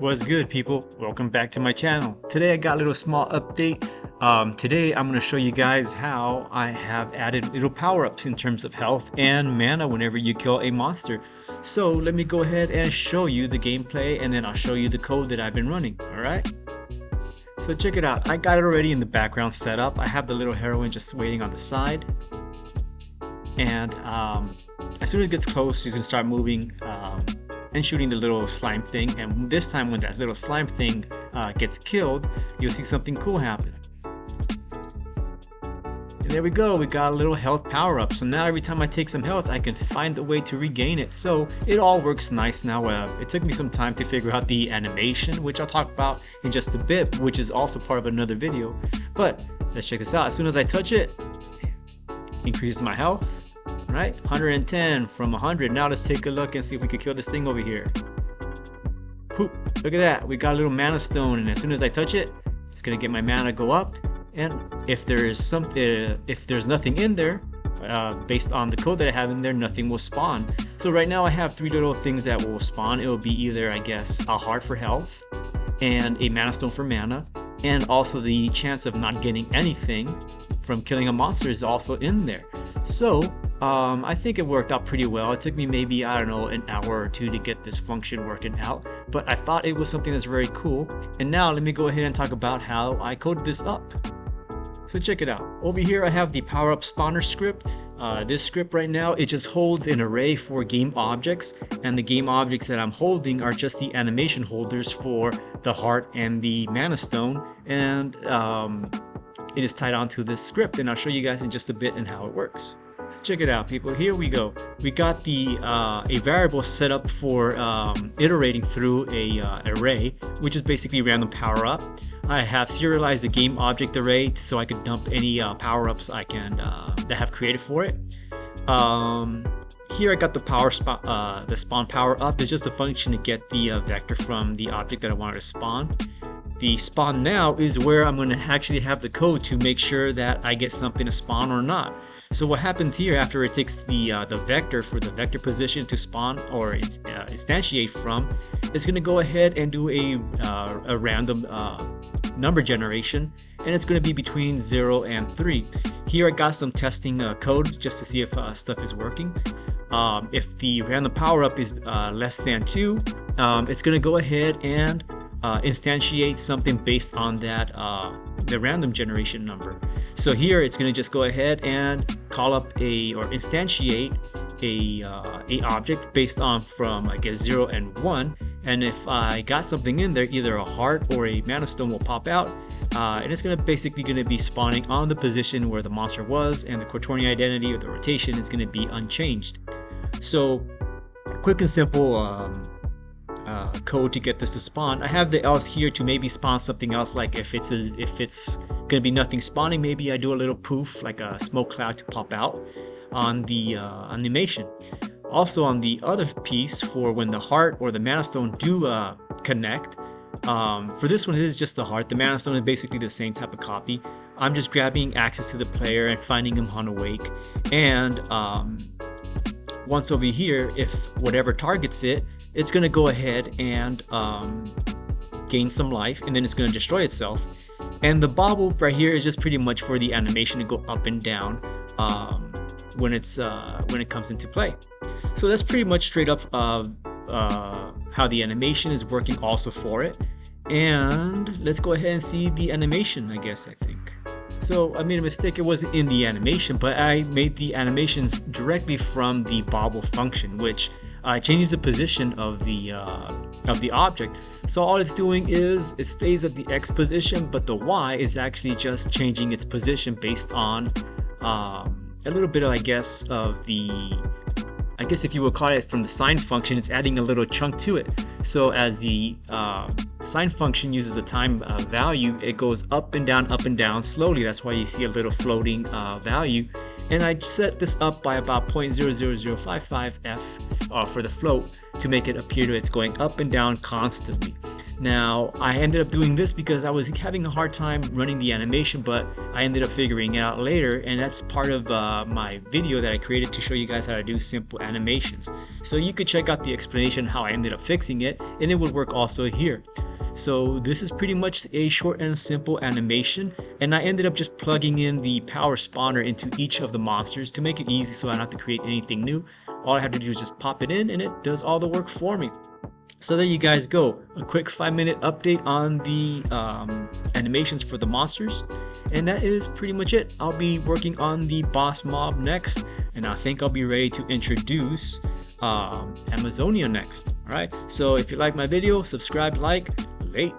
What's good, people? Welcome back to my channel. Today I got a little small update. Today I'm going to show you guys how I have added little power-ups in terms of health and mana whenever you kill a monster. So let me go ahead and show you the gameplay, and then I'll show you the code that I've been running. Alright? So check it out. I got it already in the background set up. I have the little heroine just waiting on the side. And as soon as it gets close, she's going to start moving and shooting the little slime thing, and this time when that little slime thing gets killed, you'll see something cool happen. And there we go, we got a little health power up. So now every time I take some health, I can find a way to regain it. So it all works nice now. It took me some time to figure out the animation, which I'll talk about in just a bit, which is also part of another video. But let's check this out. As soon as I touch it, increases my health. Right, 110 from 100. Now let's take a look and see if we can kill this thing over here. Poop! Look at that. We got a little mana stone, and as soon as I touch it, it's gonna get my mana go up. And if there's nothing in there, based on the code that I have in there, nothing will spawn. So right now I have 3 little things that will spawn. It will be either, I guess, a heart for health, and a mana stone for mana, and also the chance of not getting anything from killing a monster is also in there. So I think it worked out pretty well. It took me maybe, I don't know, an hour or two to get this function working out, but I thought it was something that's very cool. And now let me go ahead and talk about how I coded this up. So check it out. Over here I have the power up spawner script. This script right now, it just holds an array for game objects, and the game objects that I'm holding are just the animation holders for the heart and the mana stone, and it is tied onto this script, and I'll show you guys in just a bit and how it works. So check it out, people. Here we go. We got the a variable set up for iterating through a array, which is basically random power up. I have serialized the game object array so I can dump any power-ups I can that I have created for it. Here I got the spawn power up. It's just a function to get the vector from the object that I wanted to spawn. The spawn now is where I'm going to actually have the code to make sure that I get something to spawn or not. So what happens here after it takes the vector for the vector position to spawn or instantiate from, it's going to go ahead and do a random number generation, and it's going to be between 0 and 3. Here I got some testing code just to see if stuff is working. If the random power up is less than 2, it's going to go ahead and instantiate something based on that the random generation number. So here it's going to just go ahead and call up or instantiate a object based on from, I guess, 0 and 1, and if I got something in there, either a heart or a mana stone will pop out, and it's basically going to be spawning on the position where the monster was, and the quaternion identity or the rotation is going to be unchanged. So quick and simple code to get this to spawn. I have the else here to maybe spawn something else, like if it's gonna be nothing spawning, maybe I do a little poof, like a smoke cloud to pop out on the animation. Also on the other piece, for when the heart or the mana stone do connect, for this one it is just the heart. The mana stone is basically the same type of copy. I'm just grabbing access to the player and finding him on awake, and once over here, if whatever targets it, it's going to go ahead and gain some life, and then it's going to destroy itself. And the bobble right here is just pretty much for the animation to go up and down when it comes into play. So that's pretty much straight up how the animation is working also for it. And let's go ahead and see the animation, I guess. I think so. I made a mistake. It wasn't in the animation, but I made the animations directly from the bobble function, which changes the position of the object. So all it's doing is it stays at the X position, but the Y is actually just changing its position based on a little bit of, I guess if you would call it from the sine function, it's adding a little chunk to it. So as the sine function uses a time value, it goes up and down slowly. That's why you see a little floating value. And I set this up by about 0.00055 f for the float to make it appear that it's going up and down constantly. Now, I ended up doing this because I was having a hard time running the animation, but I ended up figuring it out later, and that's part of my video that I created to show you guys how to do simple animations. So you could check out the explanation how I ended up fixing it, and it would work also here. So this is pretty much a short and simple animation, and I ended up just plugging in the power spawner into each of the monsters to make it easy so I don't have to create anything new. All I have to do is just pop it in and it does all the work for me. So there you guys go, a quick 5-minute update on the animations for the monsters, and that is pretty much it. I'll be working on the boss mob next, and I think I'll be ready to introduce Amazonia next. Alright, so if you like my video, subscribe, like, late.